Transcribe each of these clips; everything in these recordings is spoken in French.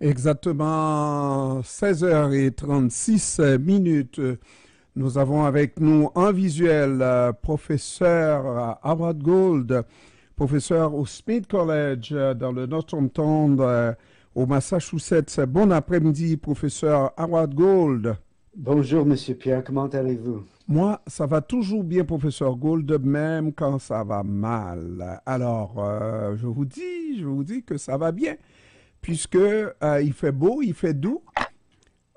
Exactement 16h36. Nous avons avec nous en visuel professeur Howard Gould, professeur au Smith College dans le Northampton au Massachusetts. Bon après-midi, professeur Howard Gould. Bonjour, Monsieur Pierre, comment allez-vous? Moi, ça va toujours bien, professeur Gould, même quand ça va mal. Alors, je vous dis que ça va bien, puisque il fait beau, il fait doux.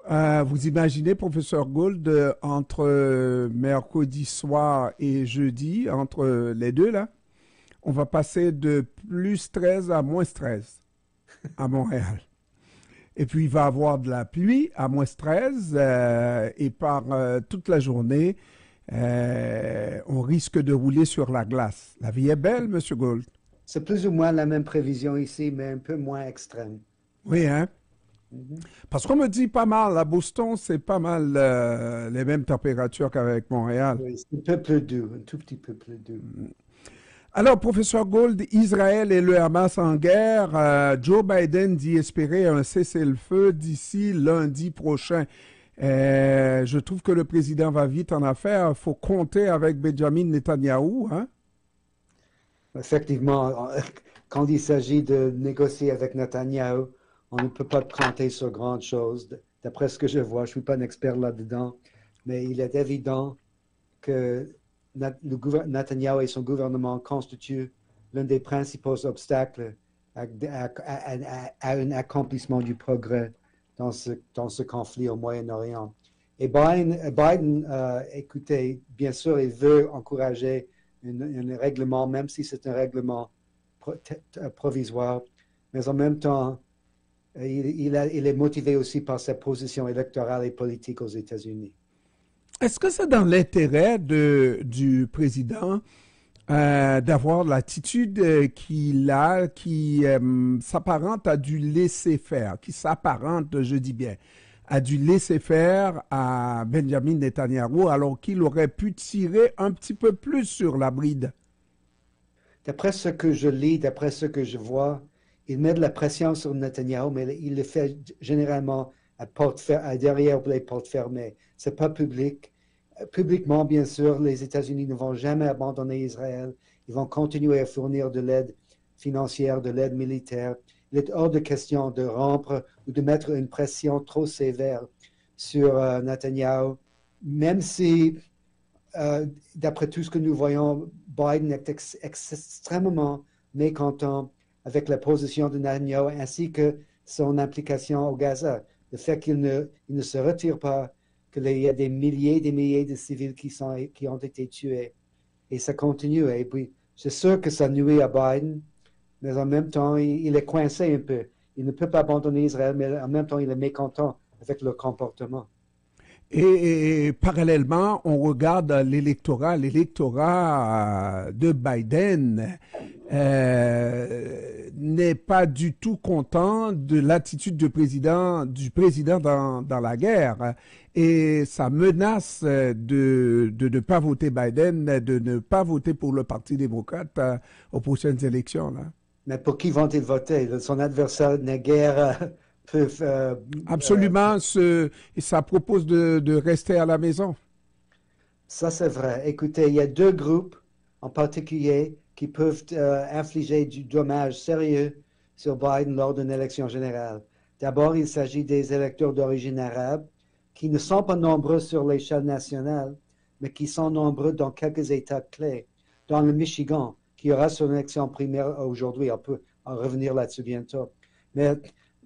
Vous imaginez, professeur Gould, entre mercredi soir et jeudi, entre les deux, là, on va passer de plus 13 à moins 13 à Montréal. Et puis, il va y avoir de la pluie à moins 13 et par toute la journée, on risque de rouler sur la glace. La vie est belle, monsieur Gould. C'est plus ou moins la même prévision ici, mais un peu moins extrême. Oui, hein? Mhm. Parce qu'on me dit pas mal, à Boston, c'est pas mal les mêmes températures qu'avec Montréal. Oui, c'est un peu plus doux, un tout petit peu plus doux. Alors, professeur Gould, Israël et le Hamas en guerre. Joe Biden dit espérer un cessez-le-feu d'ici lundi prochain. Je trouve que le président va vite en affaire. Il faut compter avec Benjamin Netanyahou, hein? Effectivement, quand il s'agit de négocier avec Netanyahu, on ne peut pas compter sur grand chose. D'après ce que je vois, je ne suis pas un expert là-dedans, mais il est évident que Netanyahu et son gouvernement constituent l'un des principaux obstacles à un accomplissement du progrès dans ce conflit au Moyen-Orient. Et Biden, écoutez, bien sûr, il veut encourager un règlement, même si c'est un règlement provisoire, mais en même temps, il est motivé aussi par sa position électorale et politique aux États-Unis. Est-ce que c'est dans l'intérêt du président d'avoir l'attitude qu'il a, qui s'apparente à du laisser-faire, qui s'apparente, je dis bien, à du laisser-faire à Benjamin Netanyahou, alors qu'il aurait pu tirer un petit peu plus sur la bride? D'après ce que je lis, d'après ce que je vois, il met de la pression sur Netanyahu, mais il le fait généralement derrière les portes fermées. C'est pas public. Publiquement, bien sûr, les États-Unis ne vont jamais abandonner Israël. Ils vont continuer à fournir de l'aide financière, de l'aide militaire. Il est hors de question de rompre ou de mettre une pression trop sévère sur Netanyahu, même si, d'après tout ce que nous voyons, Biden est extrêmement mécontent avec la position de Netanyahu ainsi que son implication au Gaza. Le fait qu'il ne se retire pas, qu'il y a des milliers de civils qui ont été tués. Et ça continue. Et puis, c'est sûr que ça nuit à Biden, mais en même temps, il est coincé un peu. Il ne peut pas abandonner Israël, mais en même temps, il est mécontent avec leur comportement. Et parallèlement, on regarde l'électorat de Biden n'est pas du tout content de l'attitude du président dans la guerre. Et ça menace de ne pas voter Biden, de ne pas voter pour le Parti démocrate aux prochaines élections, là. Mais pour qui vont-ils voter? Son adversaire n'est guère peut, Absolument, ça propose de rester à la maison. ça, c'est vrai. Écoutez, il y a deux groupes en particulier qui peuvent infliger du dommage sérieux sur Biden lors d'une élection générale. D'abord, il s'agit des électeurs d'origine arabe qui ne sont pas nombreux sur l'échelle nationale, mais qui sont nombreux dans quelques États clés. Dans le Michigan, qui aura son élection primaire aujourd'hui, on peut en revenir là-dessus bientôt. Mais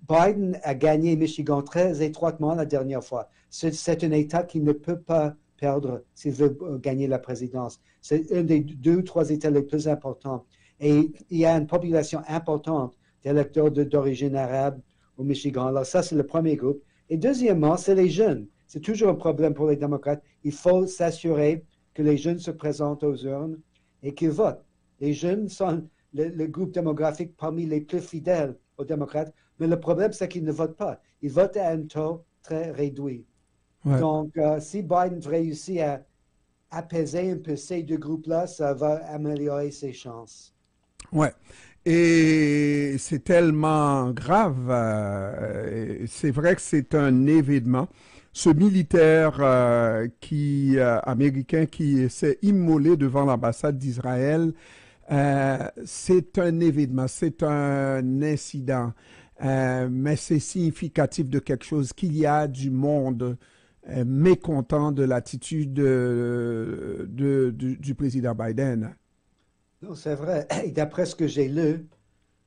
Biden a gagné Michigan très étroitement la dernière fois. C'est un État qui ne peut pas perdre s'il veut gagner la présidence. C'est un des deux ou trois États les plus importants. Et il y a une population importante d'électeurs d'origine arabe au Michigan. Alors ça, c'est le premier groupe. Et deuxièmement, c'est les jeunes. C'est toujours un problème pour les démocrates. Il faut s'assurer que les jeunes se présentent aux urnes et qu'ils votent. Les jeunes sont le groupe démographique parmi les plus fidèles aux démocrates, mais le problème, c'est qu'ils ne votent pas. Ils votent à un taux très réduit. Ouais. Donc, si Biden réussit à apaiser un peu ces deux groupes-là, ça va améliorer ses chances. Ouais. Et c'est tellement grave. C'est vrai que c'est un événement. Ce militaire américain qui s'est immolé devant l'ambassade d'Israël, c'est un événement, c'est un incident, mais c'est significatif de quelque chose qu'il y a du monde mécontent de l'attitude du président Biden. Non, c'est vrai. Et d'après ce que j'ai lu,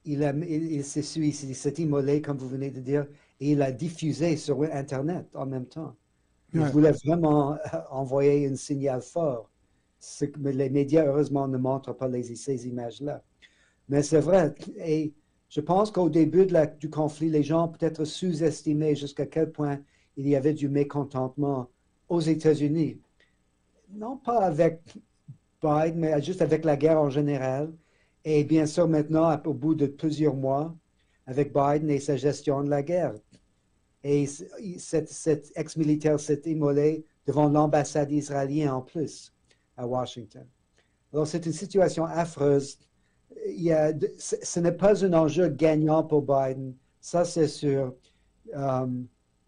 il s'est suicidé, il s'est immolé, comme vous venez de dire, et il a diffusé sur Internet en même temps. Il Ouais. voulait vraiment envoyer un signal fort. Mais les médias, heureusement, ne montrent pas ces images-là. Mais c'est vrai. Et je pense qu'au début du conflit, les gens ont peut-être sous-estimé jusqu'à quel point il y avait du mécontentement aux États-Unis. Non pas avec Biden, mais juste avec la guerre en général. Et bien sûr, maintenant, au bout de plusieurs mois, avec Biden et sa gestion de la guerre. Et cet ex-militaire s'est immolé devant l'ambassade israélienne en plus à Washington. Alors, c'est une situation affreuse. Ce n'est pas un enjeu gagnant pour Biden, ça c'est sûr.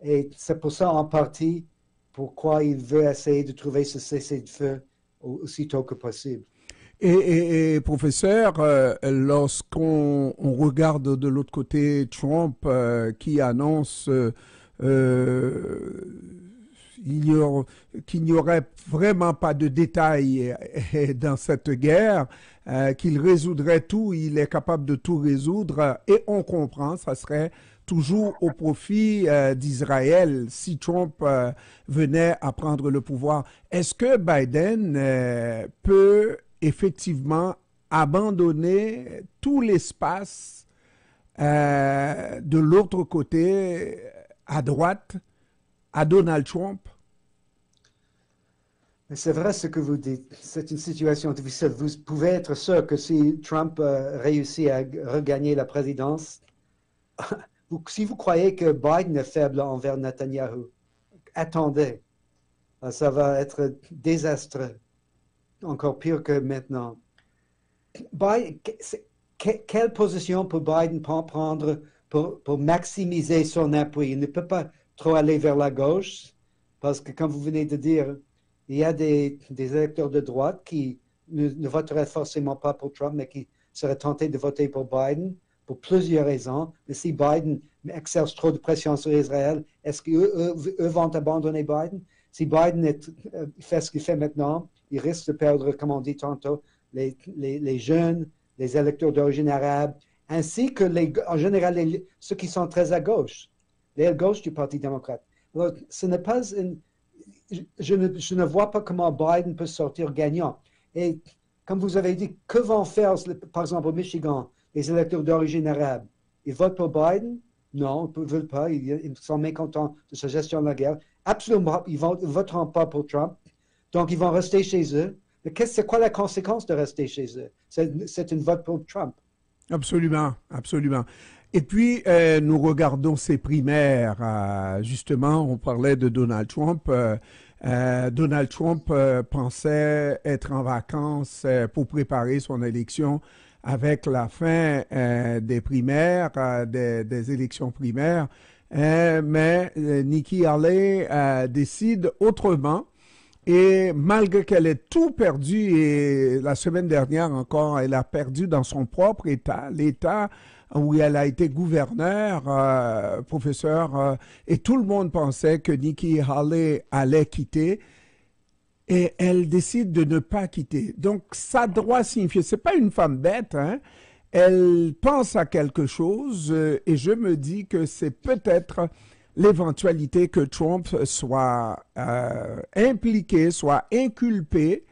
Et c'est pour ça, en partie, pourquoi il veut essayer de trouver ce cessez-le-feu aussitôt que possible. Professeur, lorsqu'on regarde de l'autre côté Trump qui annonce qu'il n'y aurait vraiment pas de détails dans cette guerre, qu'il résoudrait tout, il est capable de tout résoudre, et on comprend, ça serait toujours au profit d'Israël si Trump venait à prendre le pouvoir. Est-ce que Biden peut effectivement abandonner tout l'espace de l'autre côté, à droite, à Donald Trump? C'est vrai ce que vous dites. C'est une situation difficile. Vous pouvez être sûr que si Trump réussit à regagner la présidence, si vous croyez que Biden est faible envers Netanyahu, attendez. Ça va être désastreux. Encore pire que maintenant. Biden, quelle position peut Biden prendre pour maximiser son appui? Il ne peut pas trop aller vers la gauche, parce que, comme vous venez de dire, il y a des électeurs de droite qui ne voteraient forcément pas pour Trump, mais qui seraient tentés de voter pour Biden pour plusieurs raisons. Mais si Biden exerce trop de pression sur Israël, est-ce qu'eux vont abandonner Biden? Si Biden fait ce qu'il fait maintenant, il risque de perdre, comme on dit tantôt, les jeunes, les électeurs d'origine arabe, ainsi que en général ceux qui sont très à gauche, l'aile gauche du Parti démocrate. Alors, ce n'est pas je ne vois pas comment Biden peut sortir gagnant. Et comme vous avez dit, que vont faire, par exemple, au Michigan, les électeurs d'origine arabe? Ils votent pour Biden? Non, ils ne veulent pas. Ils sont mécontents de sa gestion de la guerre. Absolument, ils ne voteront pas pour Trump. Donc, ils vont rester chez eux. Mais c'est quoi la conséquence de rester chez eux? C'est une vote pour Trump. Absolument, absolument. Et puis, nous regardons ces primaires. Justement, on parlait de Donald Trump. Donald Trump pensait être en vacances pour préparer son élection avec la fin des primaires, des élections primaires. Mais Nikki Haley décide autrement. Et malgré qu'elle ait tout perdu, et la semaine dernière encore, elle a perdu dans son propre État, l'État où elle a été gouverneure, professeur, et tout le monde pensait que Nikki Haley allait quitter, et elle décide de ne pas quitter. Donc, ça doit signifier, c'est pas une femme bête, hein? Elle pense à quelque chose, et je me dis que c'est peut-être l'éventualité que Trump soit impliqué, soit inculpé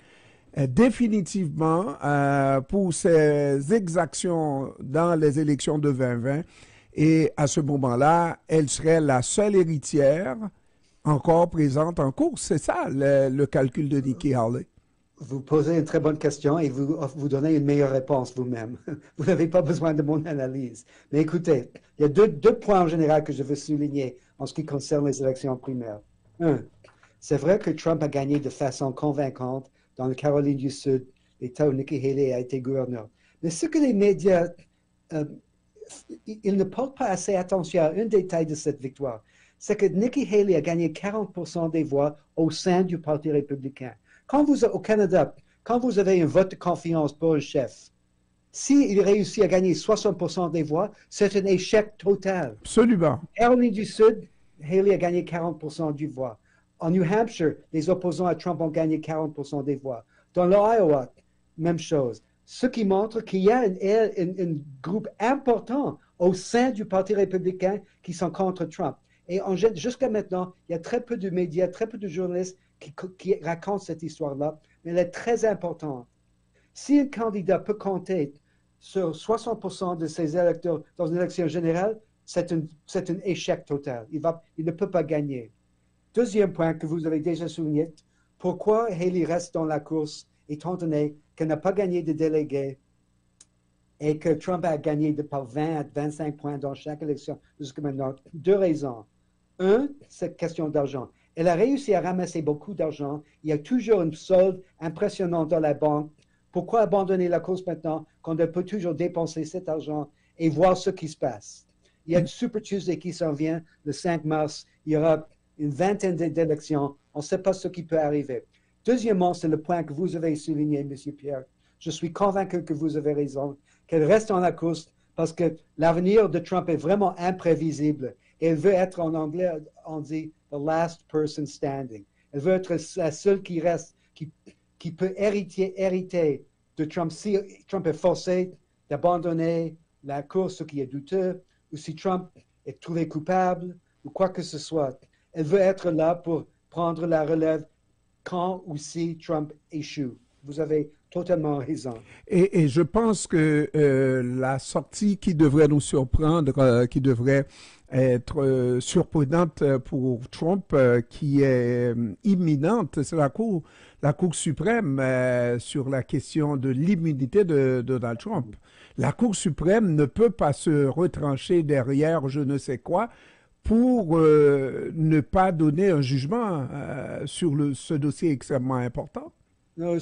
définitivement pour ses exactions dans les élections de 2020. Et à ce moment-là, elle serait la seule héritière encore présente en course. C'est ça le calcul de Nikki Haley. Vous posez une très bonne question et vous donnez une meilleure réponse vous-même. Vous n'avez pas besoin de mon analyse. Mais écoutez, il y a deux points en général que je veux souligner en ce qui concerne les élections primaires. Un, c'est vrai que Trump a gagné de façon convaincante dans la Caroline du Sud, l'État où Nikki Haley a été gouverneur. Mais ce que les médias euh, il ne porte pas assez attention à un détail de cette victoire. C'est que Nikki Haley a gagné 40% des voix au sein du Parti républicain. Au Canada, quand vous avez un vote de confiance pour un chef, s'il réussit à gagner 60% des voix, c'est un échec total. Absolument. En Caroline du Sud, Haley a gagné 40% du voix. En New Hampshire, les opposants à Trump ont gagné 40% des voix. Dans l'Iowa, même chose. Ce qui montre qu'il y a un groupe important au sein du Parti républicain qui sont contre Trump. Et jusqu'à maintenant, il y a très peu de médias, très peu de journalistes qui racontent cette histoire-là, mais elle est très importante. Si un candidat peut compter sur 60% de ses électeurs dans une élection générale, c'est un échec total. Il ne peut pas gagner. Deuxième point que vous avez déjà souligné, pourquoi Haley reste dans la course, étant donné qu'elle n'a pas gagné de délégués et que Trump a gagné par 20 à 25 points dans chaque élection jusqu'à maintenant? Deux raisons. Un, c'est question d'argent. Elle a réussi à ramasser beaucoup d'argent. Il y a toujours une solde impressionnante dans la banque. Pourquoi abandonner la course maintenant quand elle peut toujours dépenser cet argent et voir ce qui se passe? Il y a une Super Tuesday qui s'en vient le 5 mars. Il y aura une vingtaine d'élections. On ne sait pas ce qui peut arriver. Deuxièmement, c'est le point que vous avez souligné, M. Pierre. Je suis convaincu que vous avez raison, qu'elle reste dans la course parce que l'avenir de Trump est vraiment imprévisible. Et elle veut être, en anglais, on dit, the last person standing. Elle veut être la seule qui reste, qui peut hériter de Trump. Si Trump est forcé d'abandonner la course, ce qui est douteux, ou si Trump est trouvé coupable, ou quoi que ce soit, elle veut être là pour prendre la relève quand ou si Trump échoue. Vous avez totalement raison. Et je pense que la sortie qui devrait nous surprendre, qui devrait être surprenante pour Trump, qui est imminente, c'est la Cour suprême sur la question de l'immunité de Donald Trump. La Cour suprême ne peut pas se retrancher derrière je ne sais quoi pour ne pas donner un jugement sur ce dossier extrêmement important. Non,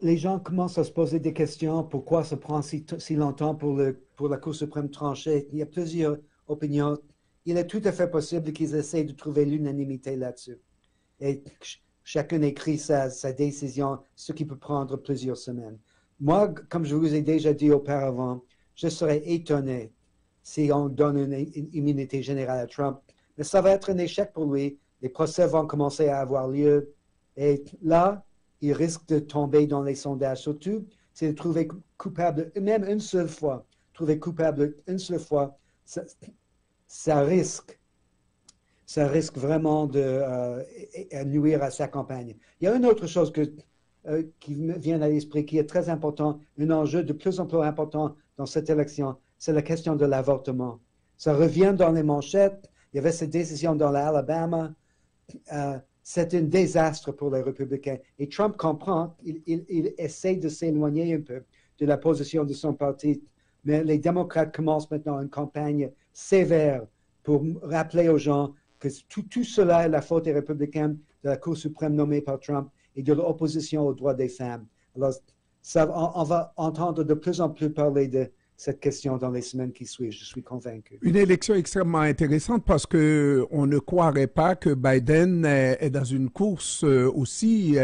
les gens commencent à se poser des questions. Pourquoi ça prend si longtemps pour la Cour suprême trancher? Il y a plusieurs opinions. Il est tout à fait possible qu'ils essaient de trouver l'unanimité là-dessus. Et chacun écrit sa décision, ce qui peut prendre plusieurs semaines. Moi, comme je vous ai déjà dit auparavant, je serais étonné si on donne une immunité générale à Trump. Mais ça va être un échec pour lui. Les procès vont commencer à avoir lieu. Et là, il risque de tomber dans les sondages. Surtout, c'est de trouver coupable, même une seule fois. Trouver coupable une seule fois, ça risque vraiment de nuire à sa campagne. Il y a une autre chose qui me vient à l'esprit, qui est très important, un enjeu de plus en plus important dans cette élection, c'est la question de l'avortement. Ça revient dans les manchettes. Il y avait cette décision dans l'Alabama. C'est un désastre pour les républicains. Et Trump comprend, il essaie de s'éloigner un peu de la position de son parti. Mais les démocrates commencent maintenant une campagne sévère pour rappeler aux gens que tout cela est la faute des républicains, de la Cour suprême nommée par Trump et de l'opposition aux droits des femmes. Alors, on va entendre de plus en plus parler de cette question dans les semaines qui suivent, je suis convaincu. Une élection extrêmement intéressante parce que on ne croirait pas que Biden est dans une course aussi,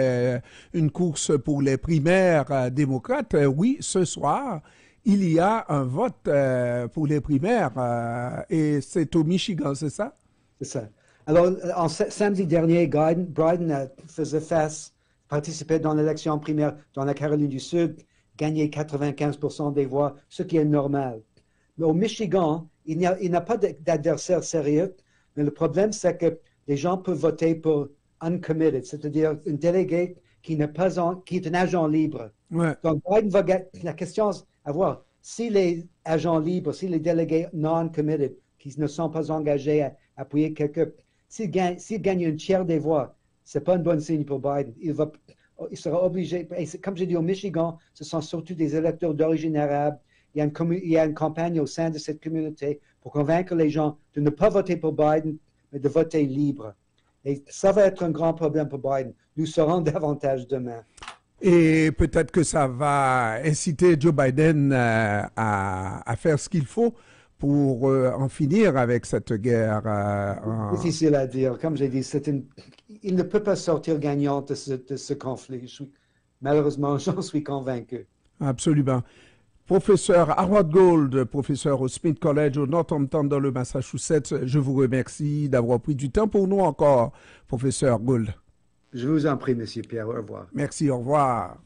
une course pour les primaires démocrates. Oui, ce soir, il y a un vote pour les primaires et c'est au Michigan, c'est ça? C'est ça. Alors, samedi dernier, Biden participait dans l'élection primaire dans la Caroline du Sud, gagné 95% des voix, ce qui est normal. Mais au Michigan, il n'a pas d'adversaire sérieux, mais le problème, c'est que les gens peuvent voter pour uncommitted, c'est-à-dire un délégué qui est un agent libre. Ouais. Donc, Biden va la question à voir, si les agents libres, si les délégués non-committed, qui ne sont pas engagés à appuyer quelqu'un, s'il gagne un tiers des voix, c'est pas un bon signe pour Biden. Il sera obligé, et comme j'ai dit au Michigan, ce sont surtout des électeurs d'origine arabe. Il y a une campagne au sein de cette communauté pour convaincre les gens de ne pas voter pour Biden, mais de voter libre. Et ça va être un grand problème pour Biden. Nous saurons davantage demain. Et peut-être que ça va inciter Joe Biden à faire ce qu'il faut pour en finir avec cette guerre. Difficile à dire. Comme j'ai dit, il ne peut pas sortir gagnant de ce conflit. Malheureusement, j'en suis convaincu. Absolument. Professeur Howard Gold, professeur au Smith College au Northampton dans le Massachusetts, je vous remercie d'avoir pris du temps pour nous encore, professeur Gold. Je vous en prie, Monsieur Pierre. Au revoir. Merci, au revoir.